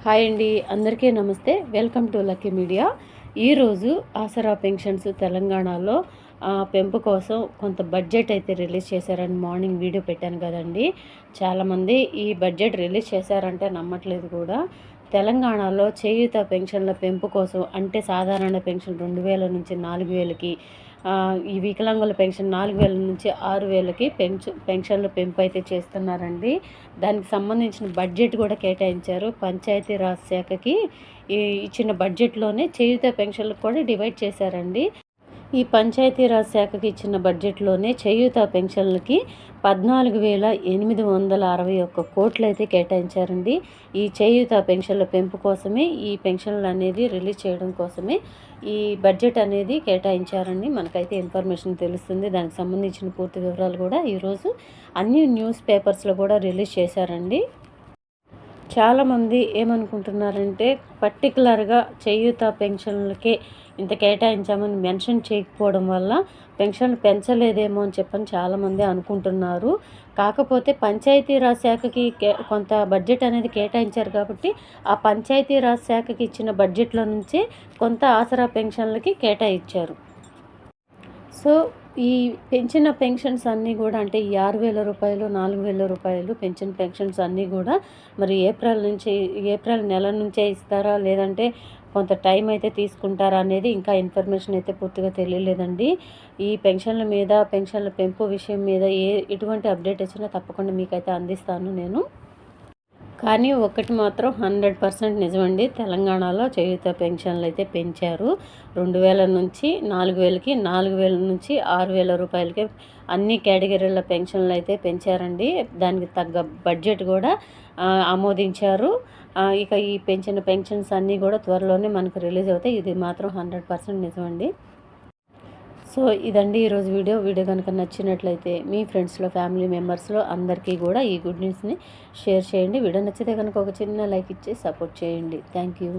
Hi అండి, అందరికీ నమస్తే. Welcome to lucky media. ఈరోజు ఆసరా పెన్షన్స్ తెలంగాణలో పెంపు కోసం కొంత బడ్జెట్ అయితే రిలీజ్ చేశారని మార్నింగ్ వీడియో పెట్టాను కదండి. చాలామంది ఈ బడ్జెట్ రిలీజ్ చేశారంటే నమ్మట్లేదు కూడా. తెలంగాణలో చేయూత పెన్షన్ల పెంపు కోసం, అంటే సాధారణ పెన్షన్ 2000 నుంచి 4000కి, ఈ వికలాంగుల పెన్షన్ 4000 నుంచి 6000కి పెన్షన్ల పెంపు అయితే చేస్తున్నారండి. దానికి సంబంధించిన బడ్జెట్ కూడా కేటాయించారు. పంచాయతీరాజ్ శాఖకి ఇచ్చిన బడ్జెట్లోనే చేయూత పెన్షన్లకు కూడా డివైడ్ చేశారండి. ఈ పంచాయతీరాజ్ శాఖకి ఇచ్చిన బడ్జెట్లోనే చేయూత పెన్షన్లకి 14,861 కోట్లు అయితే కేటాయించారండి. ఈ చేయూత పెన్షన్ల పెంపు కోసమే, ఈ పెన్షన్లు అనేది రిలీజ్ చేయడం కోసమే ఈ బడ్జెట్ అనేది కేటాయించారండి. మనకైతే ఇన్ఫర్మేషన్ తెలుస్తుంది. దానికి సంబంధించిన పూర్తి వివరాలు కూడా ఈరోజు అన్ని న్యూస్ పేపర్స్లో కూడా రిలీజ్ చేశారండి. చాలామంది ఏమనుకుంటున్నారంటే, పర్టికులర్గా చేయూత పెన్షన్లకే ఇంత కేటాయించామని మెన్షన్ చేయకపోవడం వల్ల పెన్షన్లు పెంచలేదేమో అని చెప్పని చాలామంది అనుకుంటున్నారు. కాకపోతే పంచాయతీరాజ్ శాఖకి కొంత బడ్జెట్ అనేది కేటాయించారు కాబట్టి ఆ పంచాయతీరాజ్ శాఖకి ఇచ్చిన బడ్జెట్లో నుంచే కొంత ఆసరా పెన్షన్లకి కేటాయించారు. సో ఈ పెంచిన పెన్షన్స్ అన్నీ కూడా, అంటే ఈ 6,000 రూపాయలు, 4,000 రూపాయలు పెంచిన పెన్షన్స్ అన్నీ కూడా మరి ఏప్రిల్ నెల నుంచే ఇస్తారా, లేదంటే కొంత టైం అయితే తీసుకుంటారా అనేది ఇంకా ఇన్ఫర్మేషన్ అయితే పూర్తిగా తెలియలేదండి. ఈ పెన్షన్ల పెంపు విషయం మీద ఎటువంటి అప్డేట్ వచ్చినా తప్పకుండా మీకైతే అందిస్తాను నేను. కానీ ఒకటి మాత్రం 100% నిజమండి. తెలంగాణలో చేయూత పెన్షన్లు అయితే పెంచారు. 2000 నుంచి 4000కి, 4000 నుంచి 6000 రూపాయలకి అన్ని కేటగిరీల పెన్షన్లు అయితే పెంచారండి. దానికి తగ్గ బడ్జెట్ కూడా ఆమోదించారు. ఇక ఈ పెంచిన పెన్షన్స్ అన్నీ కూడా త్వరలోనే మనకు రిలీజ్ అవుతాయి. ఇది మాత్రం 100% నిజమండి. సో ఇదండి ఈరోజు వీడియో కనుక నచ్చినట్లయితే మీ ఫ్రెండ్స్లో, ఫ్యామిలీ మెంబర్స్లో అందరికీ కూడా ఈ గుడ్ న్యూస్ని షేర్ చేయండి. వీడియో నచ్చితే కనుక ఒక చిన్న లైక్ ఇచ్చి సపోర్ట్ చేయండి. Thank you.